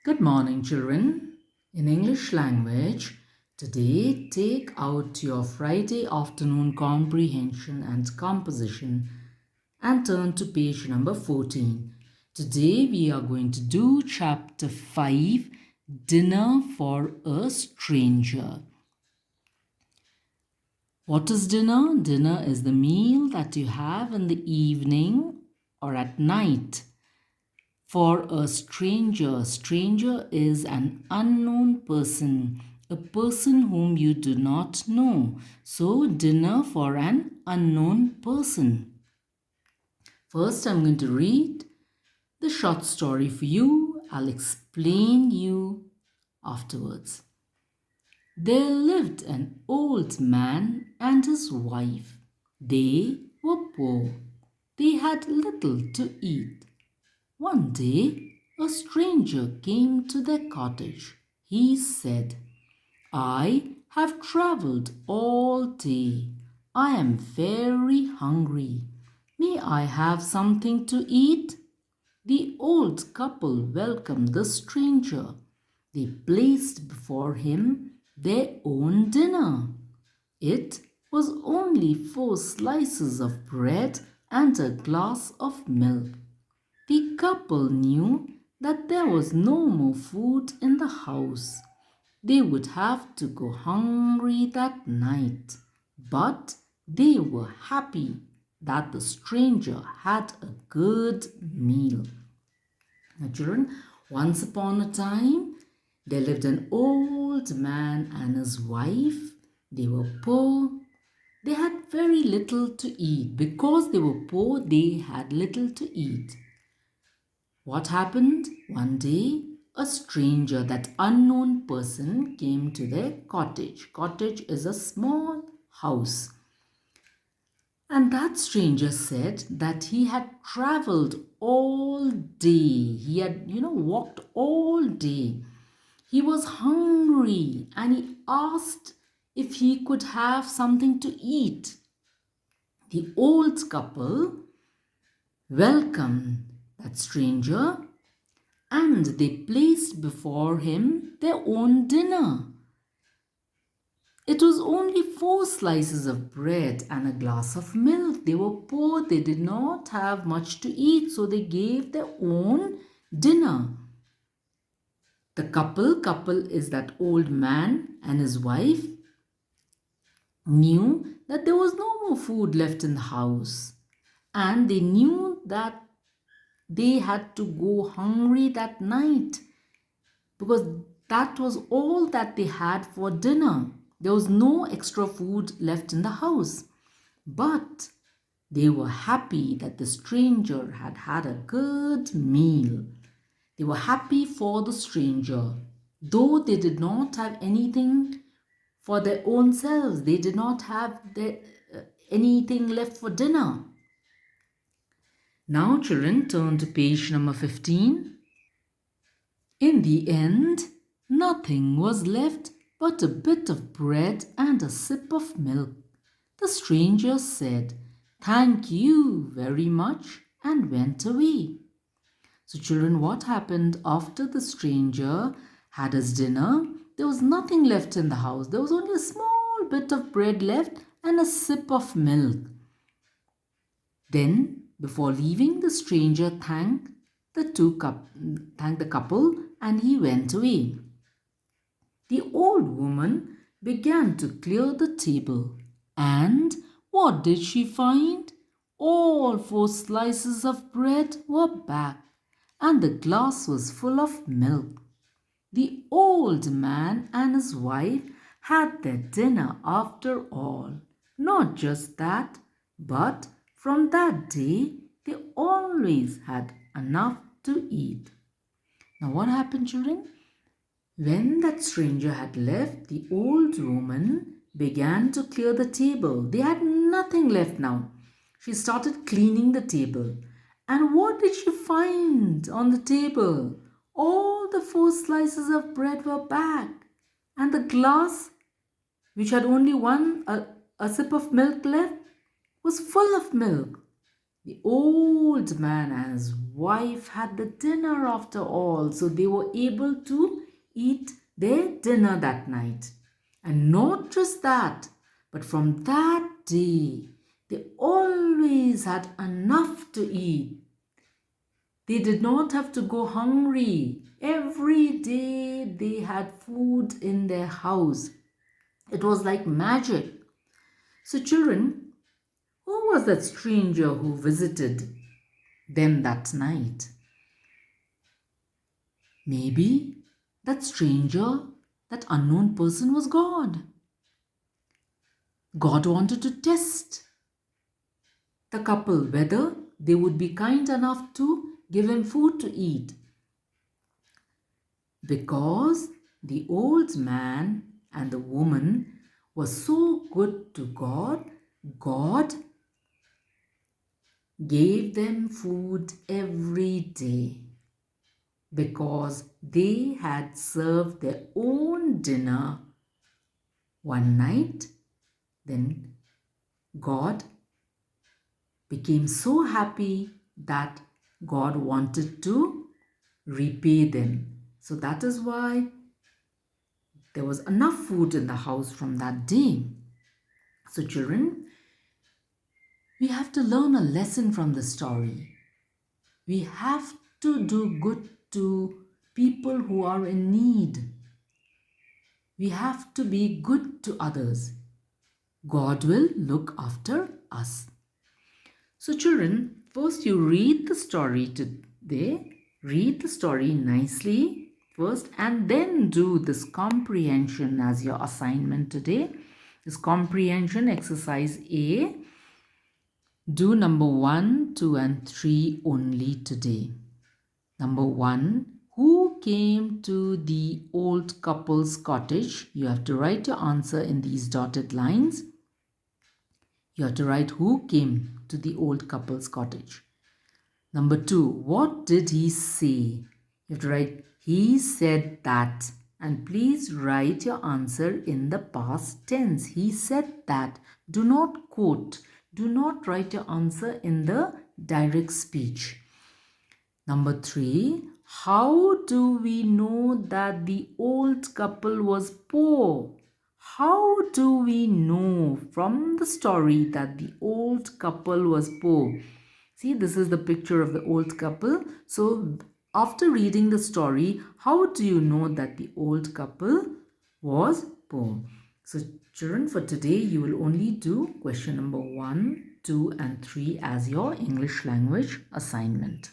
Good morning, children. In English language, today take out your Friday afternoon comprehension and composition and turn to page number 14. Today we are going to do chapter 5, Dinner for a Stranger. What is dinner? Dinner is the meal that you have in the evening or at night. For a stranger, stranger is an unknown person, a person whom you do not know. So, dinner for an unknown person. First, I'm going to read the short story for you. I'll explain you afterwards. There lived an old man and his wife. They were poor. They had little to eat. One day, a stranger came to their cottage. He said, I have traveled all day. I am very hungry. May I have something to eat? The old couple welcomed the stranger. They placed before him their own dinner. It was only 4 slices of bread and a glass of milk. The couple knew that there was no more food in the house. They would have to go hungry that night. But they were happy that the stranger had a good meal. Now, children, once upon a time, there lived an old man and his wife. They were poor. They had very little to eat. Because they were poor, they had little to eat. What happened? One day, a stranger, that unknown person, came to their cottage. Cottage is a small house. And that stranger said that he had traveled all day. He had, walked all day. He was hungry and he asked if he could have something to eat. The old couple welcomed that stranger and they placed before him their own dinner. It was only 4 slices of bread and a glass of milk. They were poor, they did not have much to eat, so they gave their own dinner. The couple is that old man and his wife, knew that there was no more food left in the house. And they knew that they had to go hungry that night because that was all that they had for dinner. There was no extra food left in the house. But they were happy that the stranger had had a good meal. They were happy for the stranger. Though they did not have anything for their own selves, they did not have anything left for dinner. Now, children, turn to page number 15. In the end, nothing was left but a bit of bread and a sip of milk. The stranger said, "Thank you very much," and went away. So, children, what happened after the stranger had his dinner? There was nothing left in the house. There was only a small bit of bread left and a sip of milk. Then, before leaving, the stranger thanked the couple and he went away. The old woman began to clear the table. And what did she find? All 4 slices of bread were back, and the glass was full of milk. The old man and his wife had their dinner after all. Not just that, but from that day they always had enough to eat. Now, what happened, children? When that stranger had left, the old woman began to clear the table. They had nothing left now. She started cleaning the table. And what did she find on the table? All the 4 slices of bread were back. And the glass, which had only a sip of milk left, was full of milk. The old man and his wife had the dinner after all, so they were able to eat their dinner that night. And not just that, but from that day, they always had enough to eat. They did not have to go hungry. Every day they had food in their house. It was like magic. So, children, who was that stranger who visited them that night? Maybe that stranger, that unknown person was God. God wanted to test the couple whether they would be kind enough to give him food to eat. Because the old man and the woman were so good to God, God gave them food every day because they had served their own dinner one night. Then God became so happy that God wanted to repay them. So that is why there was enough food in the house from that day. So children, we have to learn a lesson from the story. We have to do good to people who are in need. We have to be good to others. God will look after us. So children, first you read the story today. Read the story nicely first and then do this comprehension as your assignment today. This comprehension exercise A. Do number 1, 2 and 3 only today. Number 1. Who came to the old couple's cottage? You have to write your answer in these dotted lines. You have to write who came to the old couple's cottage. Number 2. What did he say? You have to write he said that. And please write your answer in the past tense. He said that. Do not quote. Do not write your answer in the direct speech. Number 3, how do we know that the old couple was poor? How do we know from the story that the old couple was poor? See, this is the picture of the old couple. So, after reading the story, how do you know that the old couple was poor? So, children, for today, you will only do question number 1, 2 and 3 as your English language assignment.